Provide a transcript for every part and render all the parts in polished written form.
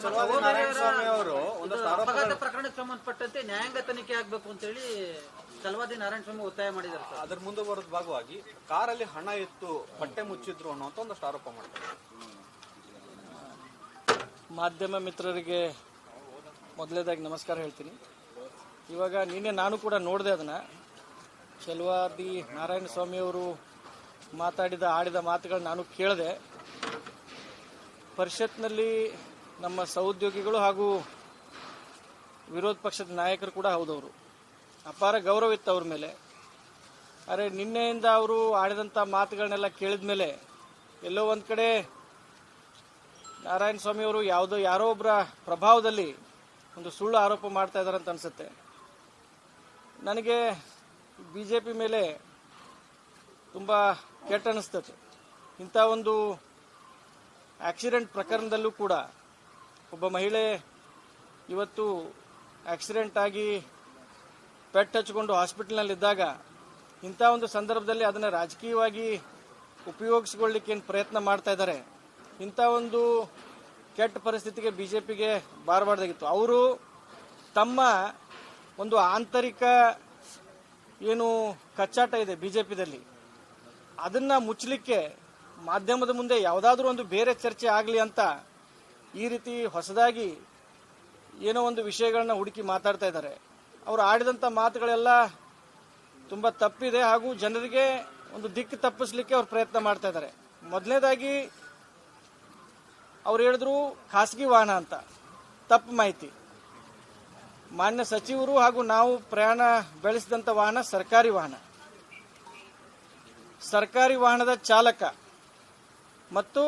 ಚಲವಾದಿ ನಾರಾಯಣ ಸ್ವಾಮಿ ಅವರು ಒಂದಷ್ಟು ಅಪಘಾತ ಪ್ರಕರಣಕ್ಕೆ ಸಂಬಂಧಪಟ್ಟಂತೆ ನ್ಯಾಯಾಂಗ ತನಿಖೆ ಆಗಬೇಕು ಅಂತ ಹೇಳಿ ಚಲವಾದಿ ನಾರಾಯಣ ಸ್ವಾಮಿ ಒತ್ತಾಯ ಮಾಡಿದ್ದಾರೆ ಸರ್. ಅದರ ಮುಂದುವರೆದ ಭಾಗವಾಗಿ ಕಾರಲ್ಲಿ ಹಣ ಇತ್ತು, ಬಟ್ಟೆ ಮುಚ್ಚಿದ್ರು ಅನ್ನುವಂತ ಒಂದಷ್ಟು ಆರೋಪ ಮಾಡ್ತಾರೆ. ಮಾಧ್ಯಮ ಮಿತ್ರರಿಗೆ ಮೊದಲನೇದಾಗಿ ನಮಸ್ಕಾರ ಹೇಳ್ತೀನಿ. ಇವಾಗ ನಿನ್ನೆ ನಾನು ಕೂಡ ನೋಡಿದೆ ಅದನ್ನು. ಚಲವಾದಿ ನಾರಾಯಣ ಸ್ವಾಮಿಯವರು ಆಡಿದ ಮಾತುಗಳು ನಾನು ಕೇಳಿದೆ. ಪರಿಷತ್ನಲ್ಲಿ ನಮ್ಮ ಸಹೋದ್ಯೋಗಿಗಳು ಹಾಗೂ ವಿರೋಧ ಪಕ್ಷದ ನಾಯಕರು ಕೂಡ ಹೌದವರು, ಅಪಾರ ಗೌರವ ಇತ್ತು ಅವ್ರ ಮೇಲೆ. ಆದರೆ ನಿನ್ನೆಯಿಂದ ಅವರು ಆಡಿದಂಥ ಮಾತುಗಳನ್ನೆಲ್ಲ ಕೇಳಿದ ಮೇಲೆ ಎಲ್ಲೋ ಒಂದು ಕಡೆ ನಾರಾಯಣ ಸ್ವಾಮಿಯವರು ಯಾರೋ ಒಬ್ಬರ ಪ್ರಭಾವದಲ್ಲಿ ಒಂದು ಸುಳ್ಳು ಆರೋಪ ಮಾಡ್ತಾ ಇದ್ದಾರೆ ಅಂತ ಅನಿಸುತ್ತೆ ನನಗೆ. BJP ಮೇಲೆ ತುಂಬ ಕೆಟ್ಟ ಅನಿಸ್ತದೆ. ಇಂಥ ಒಂದು ಆಕ್ಸಿಡೆಂಟ್ ಪ್ರಕರಣದಲ್ಲೂ ಕೂಡ ಒಬ್ಬ ಮಹಿಳೆ ಇವತ್ತು ಆಕ್ಸಿಡೆಂಟ್ ಆಗಿ ಪೆಟ್ಟು ಹಚ್ಚಿಕೊಂಡು ಹಾಸ್ಪಿಟಲ್ನಲ್ಲಿದ್ದಾಗ ಇಂಥ ಒಂದು ಸಂದರ್ಭದಲ್ಲಿ ಅದನ್ನು ರಾಜಕೀಯವಾಗಿ ಉಪಯೋಗಿಸಿಕೊಳ್ಳಲಿಕ್ಕೆ ಏನು ಪ್ರಯತ್ನ ಮಾಡ್ತಾ ಇದ್ದಾರೆ. ಇಂಥ ಒಂದು ಕೆಟ್ಟ ಪರಿಸ್ಥಿತಿಗೆ BJPಗೆ ಬಾರಬಾರ್ದಾಗಿತ್ತು. ಅವರು ತಮ್ಮ ಒಂದು ಆಂತರಿಕ ಏನು ಕಚ್ಚಾಟ ಇದೆ BJPದಲ್ಲಿ, ಅದನ್ನು ಮುಚ್ಚಲಿಕ್ಕೆ ಮಾಧ್ಯಮದ ಮುಂದೆ ಯಾವುದಾದ್ರೂ ಒಂದು ಬೇರೆ ಚರ್ಚೆ ಆಗಲಿ ಅಂತ ಈ ರೀತಿ ಹೊಸದಾಗಿ ಏನೋ ಒಂದು ವಿಷಯಗಳನ್ನ ಹುಡುಕಿ ಮಾತಾಡ್ತಾ ಇದ್ದಾರೆ. ಅವರು ಆಡಿದಂಥ ಮಾತುಗಳೆಲ್ಲ ತುಂಬ ತಪ್ಪಿದೆ ಹಾಗೂ ಜನರಿಗೆ ಒಂದು ದಿಕ್ಕು ತಪ್ಪಿಸ್ಲಿಕ್ಕೆ ಅವ್ರು ಪ್ರಯತ್ನ ಮಾಡ್ತಾ ಇದ್ದಾರೆ. ಮೊದಲನೇದಾಗಿ ಅವ್ರು ಹೇಳಿದ್ರು ಖಾಸಗಿ ವಾಹನ ಅಂತ, ತಪ್ಪು ಮಾಹಿತಿ. ಮಾನ್ಯ ಸಚಿವರು ಹಾಗೂ ನಾವು ಪ್ರಯಾಣ ಬೆಳೆಸಿದಂಥ ವಾಹನ ಸರ್ಕಾರಿ ವಾಹನ. ಸರ್ಕಾರಿ ವಾಹನದ ಚಾಲಕ ಮತ್ತು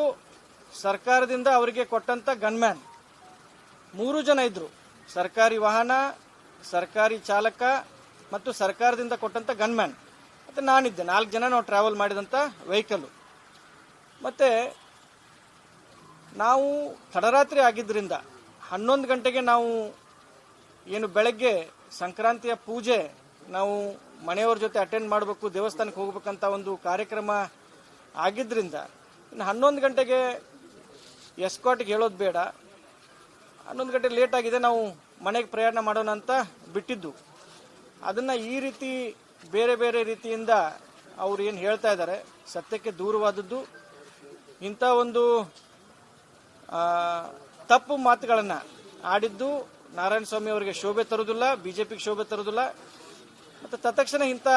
ಸರ್ಕಾರದಿಂದ ಅವರಿಗೆ ಕೊಟ್ಟಂತ ಗನ್ಮ್ಯಾನ್ 3 ಜನ ಇದ್ರು. ಸರ್ಕಾರಿ ವಾಹನ, ಸರ್ಕಾರಿ ಚಾಲಕ ಮತ್ತು ಸರ್ಕಾರದಿಂದ ಕೊಟ್ಟಂತ ಗನ್ಮ್ಯಾನ್ ಮತ್ತು ನಾನಿದ್ದೆ. 4 ಜನ ನಾವು ಟ್ರಾವೆಲ್ ಮಾಡಿದಂಥ ವೆಹಿಕಲ್ಲು. ಮತ್ತು ನಾವು ತಡರಾತ್ರಿ ಆಗಿದ್ದರಿಂದ 11 ಗಂಟೆಗೆ ನಾವು ಏನು ಬೆಳಗ್ಗೆ ಸಂಕ್ರಾಂತಿಯ ಪೂಜೆ ನಾವು ಮನೆಯವ್ರ ಜೊತೆ ಅಟೆಂಡ್ ಮಾಡಬೇಕು, ದೇವಸ್ಥಾನಕ್ಕೆ ಹೋಗ್ಬೇಕಂತ ಒಂದು ಕಾರ್ಯಕ್ರಮ ಆಗಿದ್ದರಿಂದ ಇನ್ನು 11 ಗಂಟೆಗೆ ಎಸ್ಕಾಟ್ಗೆ ಹೇಳೋದು ಬೇಡ, 11 ಗಂಟೆ ಲೇಟ್ ಆಗಿದೆ, ನಾವು ಮನೆಗೆ ಪ್ರಯಾಣ ಮಾಡೋಣ ಅಂತ ಬಿಟ್ಟಿದ್ದು. ಅದನ್ನು ಈ ರೀತಿ ಬೇರೆ ಬೇರೆ ರೀತಿಯಿಂದ ಅವ್ರು ಏನು ಹೇಳ್ತಾ ಇದ್ದಾರೆ ಸತ್ಯಕ್ಕೆ ದೂರವಾದದ್ದು. ಇಂಥ ಒಂದು ತಪ್ಪು ಮಾತುಗಳನ್ನು ಆಡಿದ್ದು ನಾರಾಯಣ ಸ್ವಾಮಿ ಅವರಿಗೆ ಶೋಭೆ ತರುವುದಿಲ್ಲ, BJPಗೆ ಶೋಭೆ ತರುವುದಿಲ್ಲ. ಮತ್ತು ತತ್ಕ್ಷಣ ಇಂಥ